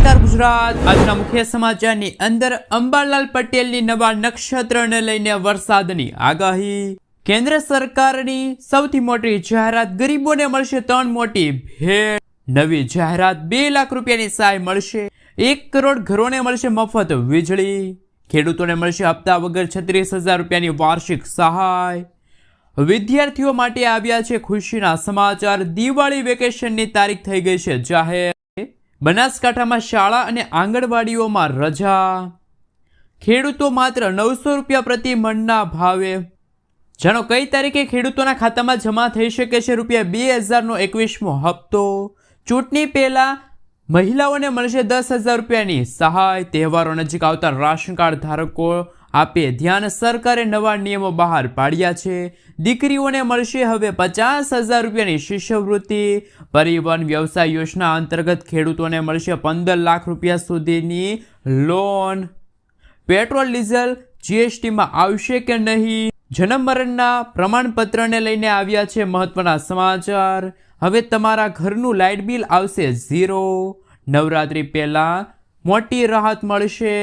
નમસ્કાર ગુજરાત। આજના મુખ્ય સમાચારની અંદર અંબાલાલ પટેલની નવા નક્ષત્રને લઈને વરસાદની આગાહી। કેન્દ્ર સરકારની સૌથી મોટી જાહેરાત, ગરીબોને મળશે 3 મોટી ભેટ। નવી જાહેરાત, 2 લાખ રૂપિયાની સહાય મળશે। 1 કરોડ ઘરોને મળશે મફત વીજળી। ખેડૂતોને મળશે હપ્તા વગર 36,000 રૂપિયાની વાર્ષિક સહાય। વિદ્યાર્થીઓ માટે આવ્યા છે ખુશીના સમાચાર। દિવાળી વેકેશનની તારીખ થઈ ગઈ છે જાહેર। બનાસકાંઠામાં શાળા અને આંગણવાડીઓમાં રજા। ખેડૂતો માત્ર 900 રૂપિયા પ્રતિ મણના ભાવે। જાણો કઈ તારીખે ખેડૂતોના ખાતામાં જમા થઈ શકે છે ₹2,000નો 21મો હપ્તો। ચૂંટણી પહેલા મહિલાઓને મળશે 10,000 રૂપિયાની સહાય। તહેવારો નજીક આવતા રાશન કાર્ડ ધારકો આપે ધ્યાન, સરકારે નવા નિયમો બહાર પાડ્યા છે। દીકરીઓને મળશે હવે 50,000 રૂપિયાની શિષ્યવૃત્તિ। પરિવહન વ્યવસાય યોજના અંતર્ગત ખેડૂતોને મળશે 15 લાખ રૂપિયા સુધીની લોન। પેટ્રોલ ડીઝલ જીએસટીમાં આવશે કે નહીં? જન્મ મરણના પ્રમાણપત્રને લઈને આવ્યા છે મહત્વના સમાચાર। હવે તમારા ઘરનું લાઇટ બિલ આવશે 0। નવરાત્રી પહેલા મોટી રાહત મળશે।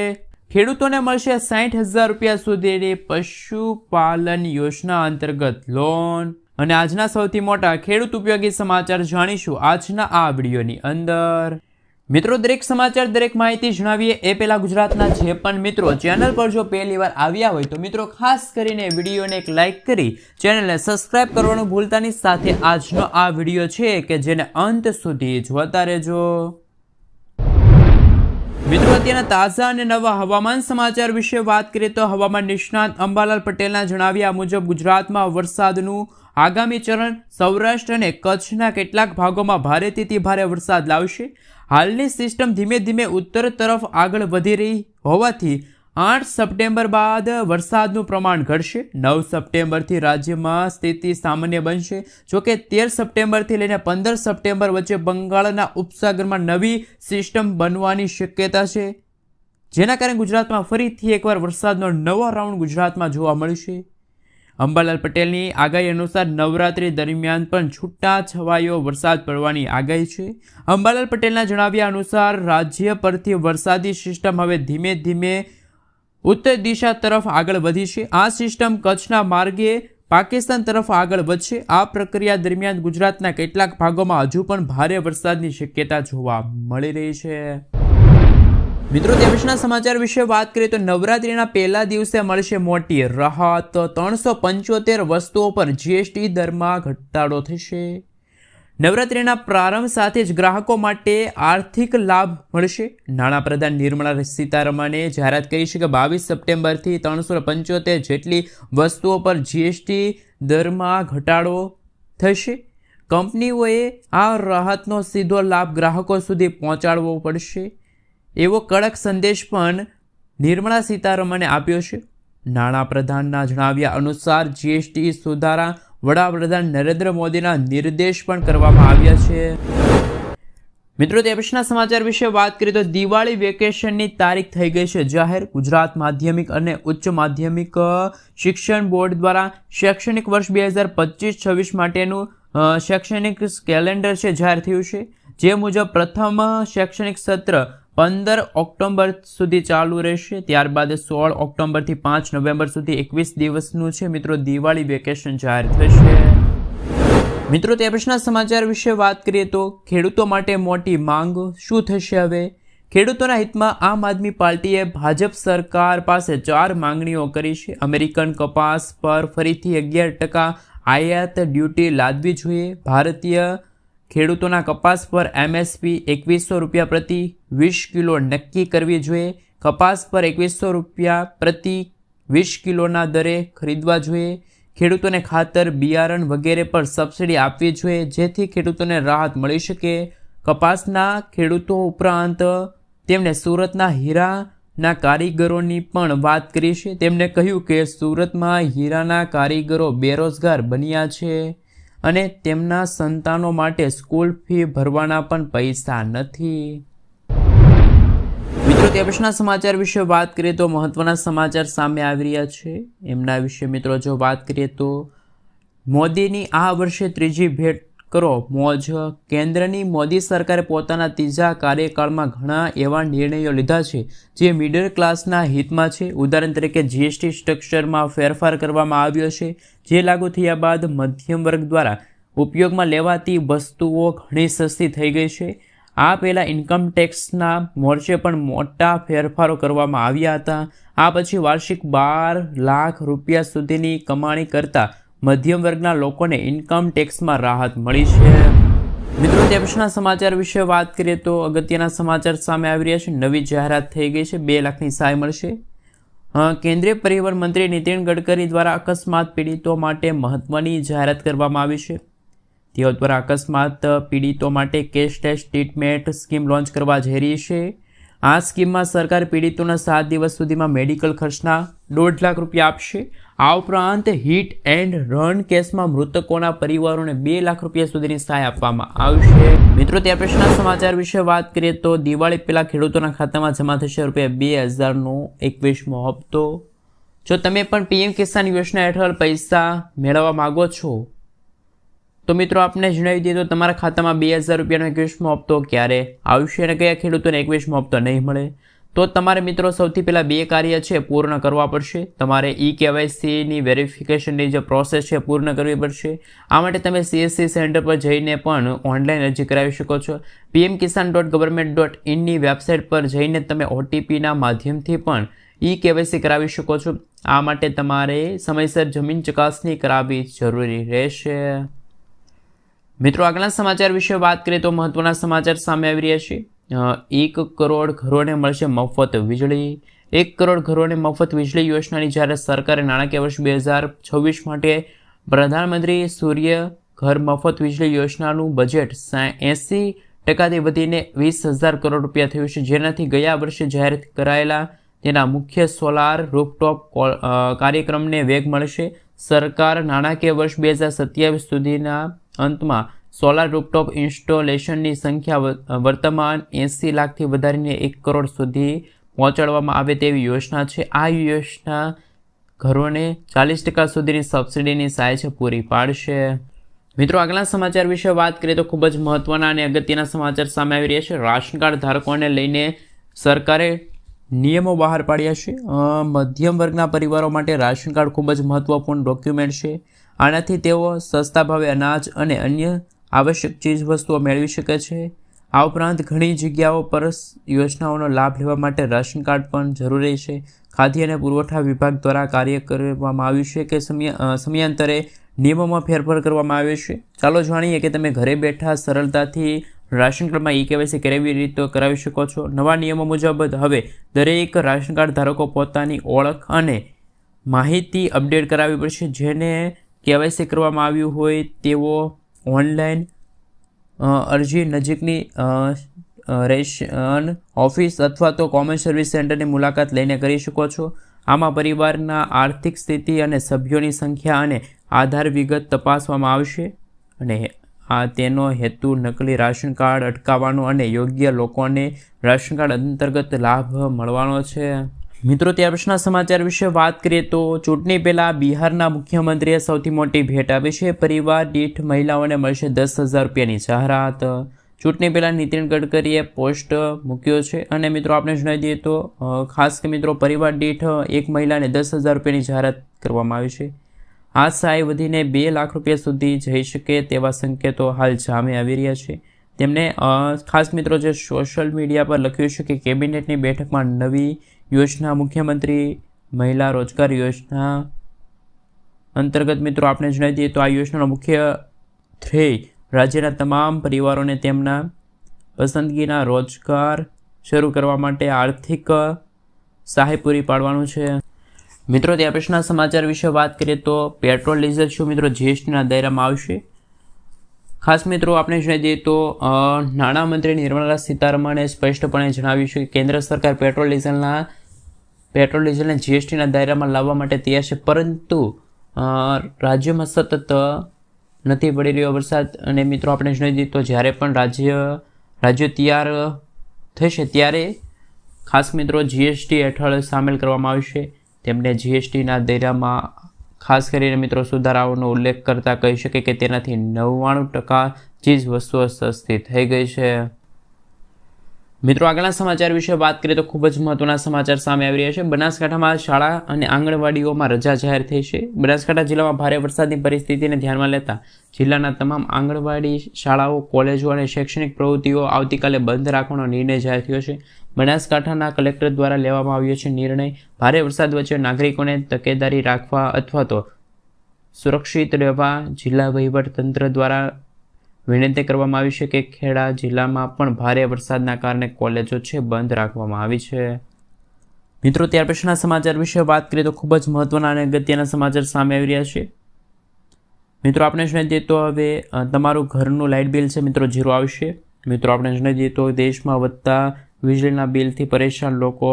ખેડૂતોને મળશે 60,000 રૂપિયા સુધીની પશુપાલન યોજના અંતર્ગત લોન। અને આજના સૌથી મોટા ખેડૂત ઉપયોગી સમાચાર જાણીશું આજના આ વિડીયોની અંદર। મિત્રો, દરેક સમાચાર, દરેક માહિતી જણાવીએ એ પહેલા ગુજરાતના જે પણ મિત્રો ચેનલ પર જો પહેલી વાર આવ્યા હોય તો મિત્રો ખાસ કરીને વિડીયોને એક લાઇક કરી ચેનલને સબસ્ક્રાઇબ કરવાનું ભૂલતા નહીં। સાથે આજનો આ વિડીયો છે કે જેને અંત સુધી જોતા રહેજો। મિત્રો, અત્યારના તાજા અને નવા હવામાન સમાચાર વિશે વાત કરીએ તો હવામાન નિષ્ણાત અંબાલાલ પટેલના જણાવ્યા મુજબ ગુજરાતમાં વરસાદનું આગામી ચરણ સૌરાષ્ટ્ર અને કચ્છના કેટલાક ભાગોમાં ભારેથી ભારે વરસાદ લાવશે। હાલની સિસ્ટમ ધીમે ધીમે ઉત્તર તરફ આગળ વધી રહી હોવાથી 8 સપ્ટેમ્બર બાદ વરસાદનું પ્રમાણ ઘટશે। 9 સપ્ટેમ્બરથી રાજ્યમાં સ્થિતિ સામાન્ય બનશે। જોકે 13 સપ્ટેમ્બરથી લઈને 15 સપ્ટેમ્બર વચ્ચે બંગાળના ઉપસાગરમાં નવી સિસ્ટમ બનવાની શક્યતા છે, જેના કારણે ગુજરાતમાં ફરીથી એકવાર વરસાદનો નવો રાઉન્ડ ગુજરાતમાં જોવા મળશે। અંબાલાલ પટેલની આગાહી અનુસાર નવરાત્રી દરમિયાન પણ છૂટા છવાયો વરસાદ પડવાની આગાહી છે। અંબાલાલ પટેલના જણાવ્યા અનુસાર રાજ્ય પરથી વરસાદી સિસ્ટમ હવે ધીમે ધીમે ઉત્તર દિશા તરફ આગળ વધી છે। આ સિસ્ટમ કચ્છના માર્ગે પાકિસ્તાન તરફ આગળ વધશે। આ પ્રક્રિયા દરમિયાન ગુજરાતના કેટલાક ભાગોમાં હજુ પણ ભારે વરસાદની શક્યતા જોવા મળી રહી છે। મિત્રો, ત્યારના સમાચાર વિશે વાત કરીએ તો નવરાત્રીના પહેલા દિવસે મળશે મોટી રાહત। 375 વસ્તુઓ પર જીએસટી દરમાં ઘટાડો થશે। નવરાત્રીના પ્રારંભ સાથે જ ગ્રાહકો માટે આર્થિક લાભ મળશે। નાણાપ્રધાન નિર્મલા સીતારમણે જાહેરાત કરી છે કે 22 સપ્ટેમ્બરથી 375 જેટલી વસ્તુઓ પર જીએસટી દરમાં ઘટાડો થશે। કંપનીઓએ આ રાહતનો સીધો લાભ ગ્રાહકો સુધી પહોંચાડવો પડશે એવો કડક સંદેશ પણ નિર્મલા સીતારમણે આપ્યો છે। નાણાપ્રધાનના જણાવ્યા અનુસાર જીએસટી સુધારા વડાપ્રધાન નરેન્દ્ર મોદીના નિર્દેશ પણ કરવામાં આવ્યા છે। મિત્રો, તે પછીના સમાચાર વિશે વાત કરીએ તો દિવાળી વેકેશનની તારીખ થઈ ગઈ છે જાહેર। ગુજરાત માધ્યમિક અને ઉચ્ચ માધ્યમિક શિક્ષણ બોર્ડ દ્વારા શૈક્ષણિક વર્ષ 2025-26 માટેનું શૈક્ષણિક કેલેન્ડર છે જાહેર થયું છે। જે મુજબ પ્રથમ શૈક્ષણિક સત્ર 15 ઓક્ટોબર સુધી ચાલુ રહેશે। ત્યારબાદ 16 ઓક્ટોબરથી 5 નવેમ્બર સુધી 21 દિવસનું છે મિત્રો દિવાળી વેકેશન જાહેર થશે। મિત્રો, તે પછીના સમાચાર વિશે વાત કરીએ તો ખેડૂતો માટે મોટી માંગ શું થશે હવે? ખેડૂતોના હિતમાં આમ આદમી પાર્ટીએ ભાજપ સરકાર પાસે 4 માંગણીઓ કરી છે। અમેરિકન કપાસ પર ફરીથી 11% આયાત ડ્યુટી લાદવી જોઈએ। ભારતીય ખેડૂતોના કપાસ પર એમએસપી 2100 રૂપિયા પ્રતિ 20 કિલો નક્કી કરવી જોઈએ। કપાસ પર 2100 રૂપિયા પ્રતિ 20 કિલોના દરે ખરીદવા જોઈએ। ખેડૂતોને ખાતર, બિયારણ વગેરે પર સબસિડી આપવી જોઈએ જેથી ખેડૂતોને રાહત મળી શકે। કપાસના ખેડૂતો ઉપરાંત તેમણે સુરતના હીરાના કારીગરોની પણ વાત કરી છે। તેમણે કહ્યું કે સુરતમાં હીરાના કારીગરો બેરોજગાર બન્યા છે અને તેમના સંતાનો માટે સ્કૂલ ફી ભરવાના પણ પૈસા નથી। મિત્રો, તે પછીના સમાચાર વિશે વાત કરીએ તો મહત્વના સમાચાર સામે આવી રહ્યા છે। એમના વિશે મિત્રો જો વાત કરીએ તો મોદીની આ વર્ષે ત્રીજી ભેટ કરો મોજ. કેન્દ્રની મોદી સરકારે પોતાના ત્રીજા કાર્યકાળમાં ઘણા એવા નિર્ણયો લીધા છે જે મિડલ ક્લાસના હિતમાં છે. ઉદાહરણ તરીકે જીએસટી સ્ટ્રક્ચરમાં ફેરફાર કરવામાં આવ્યો છે, જે લાગુ થયા બાદ મધ્યમ વર્ગ દ્વારા ઉપયોગમાં લેવાતી વસ્તુઓ ઘણી સસ્તી થઈ ગઈ છે. આ પહેલાં ઇન્કમ ટેક્સના મોરચે પણ મોટા ફેરફારો કરવામાં આવ્યા હતા. આ પછી વાર્ષિક 12 લાખ રૂપિયા સુધીની કમાણી કરતા મધ્યમ વર્ગના લોકોને ઇન્કમ ટેક્સમાં રાહત મળી છે. મિત્રો, તે પછીના સમાચાર વિશે વાત કરીએ તો અગત્યના સમાચાર સામે આવી રહ્યા છે. નવી જાહેરાત થઈ ગઈ છે, 2 લાખની સહાય મળશે. કેન્દ્રીય પરિવહન મંત્રી નીતિન ગડકરી દ્વારા અકસ્માત પીડિતો માટે મહત્વની જાહેરાત કરવામાં આવી છે. તેઓ દ્વારા અકસ્માત પીડિતો માટે કેશલેસ ટ્રીટમેન્ટ સ્કીમ લોન્ચ કરવા જઈ રહી છે. આ સ્કીમમાં સરકાર પીડિતોના 7 દિવસ સુધીમાં મેડિકલ ખર્ચના 1.5 લાખ રૂપિયા આપશે. આ ઉપરાંત હિટ એન્ડ રન કેસમાં મૃતકોના પરિવારોને 2 લાખ રૂપિયા સુધીની સહાય આપવામાં આવશે. મિત્રો, ત્યાર પછીના સમાચાર વિશે વાત કરીએ તો દિવાળી પહેલાં ખેડૂતોના ખાતામાં જમા થશે ₹2000નો 21મો હપ્તો. જો તમે પણ પીએમ કિસાન યોજના હેઠળ પૈસા મેળવવા માગો છો તો મિત્રો આપને જણાવી દઈએ તો તમારા ખાતામાં ₹2000નો 21મો હપ્તો ક્યારે આવશે અને કયા ખેડૂતોને 21મો હપ્તો નહીં મળે, તો તમારે મિત્રો સૌથી પહેલાં 2 કાર્ય છે પૂર્ણ કરવા પડશે. તમારે KYCની વેરિફિકેશનની જે પ્રોસેસ છે પૂર્ણ કરવી પડશે. આ માટે તમે CSC સેન્ટર પર જઈને પણ ઓનલાઈન અરજી કરાવી શકો છો. pmkisan.government.in વેબસાઇટ પર જઈને તમે OTPના માધ્યમથી પણ KYC કરાવી શકો છો. આ માટે તમારે સમયસર જમીન ચકાસણી કરાવવી જરૂરી રહેશે. મિત્રો, આગળના સમાચાર વિશે વાત કરીએ તો મહત્વના સમાચાર સામે આવી રહ્યા છે. 1 કરોડ ઘરોને મળશે મફત વીજળી. 1 કરોડ ઘરોને મફત વીજળી યોજનાની જાહેરાત સરકારે નાણાકીય વર્ષ 2026 માટે પ્રધાનમંત્રી સૂર્ય ઘર મફત વીજળી યોજનાનું બજેટ 80% વધીને 20,000 કરોડ રૂપિયા થયું છે, જેનાથી ગયા વર્ષે જાહેર કરાયેલા તેના મુખ્ય સોલાર રૂફટોપ કાર્યક્રમને વેગ મળશે. સરકાર નાણાકીય વર્ષ 2027 સુધીના અંતમાં સોલાર રૂફટોપ ઇન્સ્ટોલેશનની સંખ્યા વર્તમાન 80 લાખથી વધારીને 1 કરોડ સુધી પહોંચાડવામાં આવે તેવી યોજના છે. આ યોજના ઘરોને 40% સુધીની સબસિડીની સહાય છે પૂરી પાડશે. મિત્રો, આગળના સમાચાર વિશે વાત કરીએ તો ખૂબ જ મહત્વના અને અગત્યના સમાચાર સામે આવી રહ્યા છે. રાશન કાર્ડ ધારકોને લઈને સરકારે નિયમો બહાર પાડ્યા છે. મધ્યમ વર્ગના પરિવારો માટે રાશન કાર્ડ ખૂબ જ મહત્વપૂર્ણ ડોક્યુમેન્ટ છે. આનાથી તેઓ સસ્તા ભાવે અનાજ અને અન્ય આવશ્યક ચીજ વસ્તુઓ મેળવી શકે છે. આ ઉપરાંત ઘણી જગ્યાઓ પર યોજનાઓનો લાભ લેવા માટે રાશન કાર્ડ પણ જરૂરી છે. ખાદ્ય અને પુરવઠા વિભાગ દ્વારા કાર્ય કરવામાં આવ્યું છે કે સમયાંતરે નિયમોમાં ફેરફાર કરવામાં આવ્યો છે. ચાલો જાણીએ કે તમે ઘરે બેઠા સરળતાથી રાશન કાર્ડમાં KYC કેવી રીતે કરાવી શકો છો. નવા નિયમો મુજબ હવે દરેક રાશન કાર્ડ ધારકો પોતાની ઓળખ અને માહિતી અપડેટ કરાવવી પડશે. જેને KYC કરવામાં આવ્યું હોય તેઓ ઓનલાઈન અરજી નજીકની રેશન ઓફિસ અથવા તો કોમન સર્વિસ સેન્ટરની મુલાકાત લઈને કરી શકો છો. આમાં પરિવારના આર્થિક સ્થિતિ અને સભ્યોની સંખ્યા અને આધાર વિગત તપાસવામાં આવશે અને તેનો હેતુ નકલી રાશન કાર્ડ અટકાવવાનો અને યોગ્ય લોકોને રાશન કાર્ડ અંતર્ગત લાભ મળવાનો છે. મિત્રો, ત્યાર પછીના સમાચાર વિશે વાત કરીએ તો ચૂંટણી પહેલાં બિહારના મુખ્યમંત્રીએ સૌથી મોટી ભેટ આપી છે. પરિવાર દીઠ મહિલાઓને મળશે 10,000 રૂપિયાની જાહેરાત. ચૂંટણી પહેલાં નીતિન ગડકરીએ પોસ્ટ મૂક્યો છે અને મિત્રો આપણે જણાવી દઈએ તો ખાસ કે મિત્રો પરિવાર દીઠ એક મહિલાને 10,000 રૂપિયાની જાહેરાત કરવામાં આવી છે. આ સહાય વધીને 2 લાખ રૂપિયા સુધી જઈ શકે તેવા સંકેતો હાલ સામે આવી રહ્યા છે. તેમણે ખાસ મિત્રો જે સોશિયલ મીડિયા પર લખ્યું છે કે કેબિનેટની બેઠકમાં નવી યોજના મુખ્યમંત્રી મહિલા રોજગાર યોજના અંતર્ગત મિત્રો આપણે જણાવી દઈએ તો આ યોજનાનો મુખ્ય ધ્યેય રાજ્યના તમામ પરિવારોને તેમના પસંદગીના રોજગાર શરૂ કરવા માટે આર્થિક સહાય પૂરી પાડવાનું છે. મિત્રો, ત્યાર પછીના સમાચાર વિશે વાત કરીએ તો પેટ્રોલ ડીઝલ શું મિત્રો GSTના દાયરામાં આવશે? ખાસ મિત્રો આપણે જણાવી દઈએ તો નાણામંત્રી નિર્મલા સીતારમણે સ્પષ્ટપણે જણાવ્યું છે કે કેન્દ્ર સરકાર પેટ્રોલ ડીઝલને GSTના દાયરામાં લાવવા માટે તૈયાર છે, પરંતુ રાજ્યમાં સતત નથી પડી રહ્યો વરસાદ. અને મિત્રો આપણે જણાવી દઈએ તો જ્યારે પણ રાજ્ય તૈયાર થશે ત્યારે ખાસ મિત્રો GST હેઠળ સામેલ કરવામાં આવશે. તેમને GSTના દાયરામાં ખાસ કરીને મિત્રો સુધારાઓનો ઉલ્લેખ કરતા કહી શકે કે તેનાથી 99% ચીજ વસ્તુઓ સસ્તી થઈ ગઈ છે. મિત્રો આગળના સમાચાર વિશે વાત કરીએ તો ખૂબ જ મહત્વના સમાચાર સામે આવી રહ્યા છે. બનાસકાંઠામાં શાળા અને આંગણવાડીઓમાં રજા જાહેર થઈ છે. બનાસકાંઠા જિલ્લામાં ભારે વરસાદની પરિસ્થિતિને ધ્યાનમાં લેતા જિલ્લાના તમામ આંગણવાડી શાળાઓ, કોલેજો અને શૈક્ષણિક પ્રવૃત્તિઓ આવતીકાલે બંધ રાખવાનો નિર્ણય જાહેર થયો છે. બનાસકાંઠાના કલેક્ટર દ્વારા લેવામાં આવ્યો છે નિર્ણય. ભારે વરસાદ વચ્ચે નાગરિકોને તકેદારી રાખવા અથવા તો સુરક્ષિત રહેવા જિલ્લા વહીવટીતંત્ર દ્વારા વિનંતી કરવામાં આવી છે કે ખેડા જિલ્લામાં પણ ભારે વરસાદના કારણે કોલેજો છે બંધ રાખવામાં આવી છે. મિત્રો ત્યાર પછીના સમાચાર વિશે વાત કરીએ તો ખૂબ જ મહત્વના અને અગત્યના સમાચાર સામે આવી રહ્યા છે. મિત્રો આપણે જણાવી દઈએ તો હવે તમારું ઘરનું લાઇટ બિલ છે મિત્રો 0 આવશે. મિત્રો આપણે જણાવી દઈએ તો દેશમાં વધતા વીજળીના બિલથી પરેશાન લોકો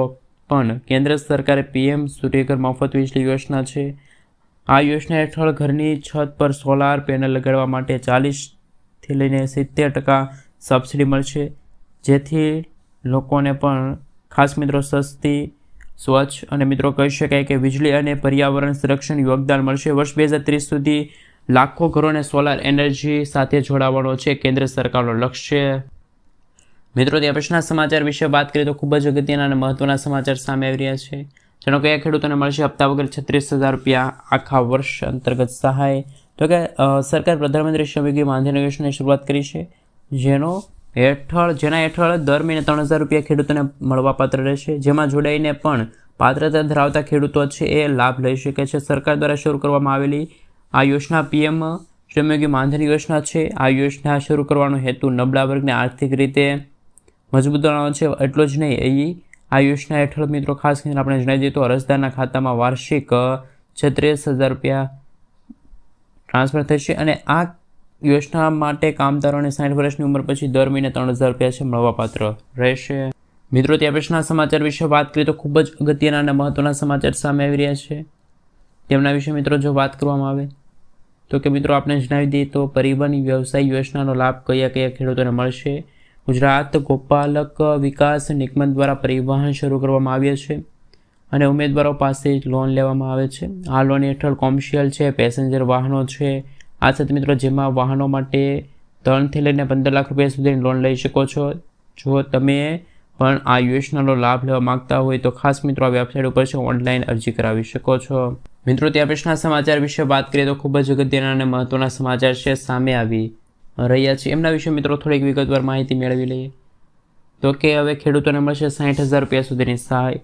પણ કેન્દ્ર સરકારે PM સૂર્યઘર મફત વીજળી યોજના છે. આ યોજના હેઠળ ઘરની છત પર સોલાર પેનલ લગાડવા માટે 40થી લઈને 70% સબસિડી મળશે, જેથી લોકોને પણ ખાસ મિત્રો સસ્તી, સ્વચ્છ અને મિત્રો કહી શકાય કે વીજળી અને પર્યાવરણ સંરક્ષણ યોગદાન મળશે. વર્ષ 2030 સુધી લાખો ઘરોને સોલાર એનર્જી સાથે જોડાવાનો છે કેન્દ્ર સરકારનો લક્ષ્ય. મિત્રો ત્યાં પછીના સમાચાર વિશે વાત કરીએ તો ખૂબ જ અગત્યના અને મહત્વના સમાચાર સામે આવી રહ્યા છે. જેનો કયા ખેડૂતોને મળશે હપ્તા વગર 36,000 રૂપિયા આખા વર્ષ અંતર્ગત સહાય? તો કે સરકાર પ્રધાનમંત્રી શ્રમયોગી માનધન યોજનાની શરૂઆત કરી છે, જેના હેઠળ દર મહિને 3,000 રૂપિયા ખેડૂતોને મળવાપાત્ર રહેશે. જેમાં જોડાઈને પણ પાત્રતા ધરાવતા ખેડૂતો છે એ લાભ લઈ શકે છે. સરકાર દ્વારા શરૂ કરવામાં આવેલી આ યોજના PM શ્રમયોગી માનધન યોજના છે. આ યોજના શરૂ કરવાનો હેતુ નબળા વર્ગને આર્થિક રીતે મજબૂત બનાવવાનો છે. એટલો જ નહીં, આ યોજના હેઠળ મિત્રો ખાસ કરીને આપણે જણાવી દઈએ તો અરજદારના ખાતામાં વાર્ષિક 36,000 રૂપિયા ટ્રાન્સફર થશે અને આ યોજના માટે કામદારોને 60 વર્ષની ઉંમર પછી દર મહિને 3,000 રૂપિયા છે મળવાપાત્ર રહેશે. મિત્રો ત્યાં પછીના સમાચાર વિશે વાત કરીએ તો ખૂબ જ અગત્યના અને મહત્વના સમાચાર સામે આવી રહ્યા છે. તેમના વિશે મિત્રો જો વાત કરવામાં આવે તો કે મિત્રો આપણે જણાવી દઈએ તો પરિવહન વ્યવસાય યોજનાનો લાભ કયા કયા ખેડૂતોને મળશે. ગુજરાત ગોપાલક વિકાસ નિગમ દ્વારા પરિવહન શરૂ કરવામાં આવ્યા છે અને ઉમેદવારો પાસે લોન લેવામાં આવે છે. આ લોન હેઠળ કોમર્શિયલ છે, પેસેન્જર વાહનો છે, આ સાથે મિત્રો જેમાં વાહનો માટે 3થી લઈને 15 લાખ રૂપિયા સુધીની લોન લઈ શકો છો. જો તમે પણ આ યોજનાનો લાભ લેવા માંગતા હોય તો ખાસ મિત્રો આ વેબસાઇટ ઉપર છે, ઓનલાઈન અરજી કરાવી શકો છો. મિત્રો ત્યાં પછીના સમાચાર વિશે વાત કરીએ તો ખૂબ જ અગત્યના અને મહત્વના સમાચાર છે સામે આવી રહ્યા છે. એમના વિશે મિત્રો થોડીક વિગતવાર માહિતી મેળવી લઈએ તો કે હવે ખેડૂતોને મળશે 60,000 રૂપિયા સુધીની સહાય.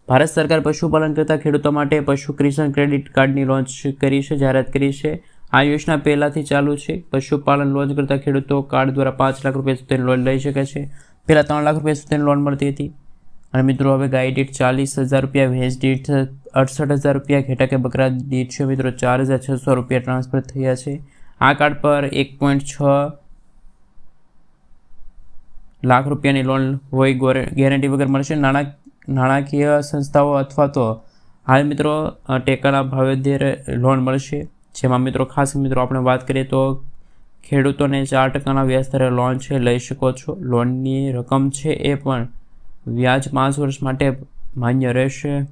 ભારત સરકાર પશુપાલન કરતા ખેડૂતો માટે પશુ કિસાન ક્રેડિટ કાર્ડની લોન્ચ કરી છે, જાહેરાત કરી છે. આ યોજના પહેલાંથી ચાલુ છે. પશુપાલન લોન કરતા ખેડૂતો કાર્ડ દ્વારા 5 લાખ રૂપિયા સુધીની લોન લઈ શકે છે. પહેલાં 3 લાખ રૂપિયા સુધીની લોન મળતી હતી અને મિત્રો હવે ગાય દીઠ 40,000 રૂપિયા, ભેંસ દીઠ 68,000 રૂપિયા, ઘેટા કે બકરા દીઠ છે મિત્રો 4,600 રૂપિયા ટ્રાન્સફર થયા છે. આ કાર્ડ પર 1.6 લાખ રૂપિયાની લોન હોય ગેરંટી વગર મળશે. નાણાકીય સંસ્થાઓ અથવા તો હાલ મિત્રો ટેકાના ભાવે લોન મળશે. જેમાં મિત્રો ખાસ મિત્રો આપણે વાત કરીએ તો ખેડૂતોને 4% વ્યાજ દરે લોન છે લઈ શકો છો. લોનની રકમ છે એ પણ વ્યાજ 5 વર્ષ માટે માન્ય રહેશે.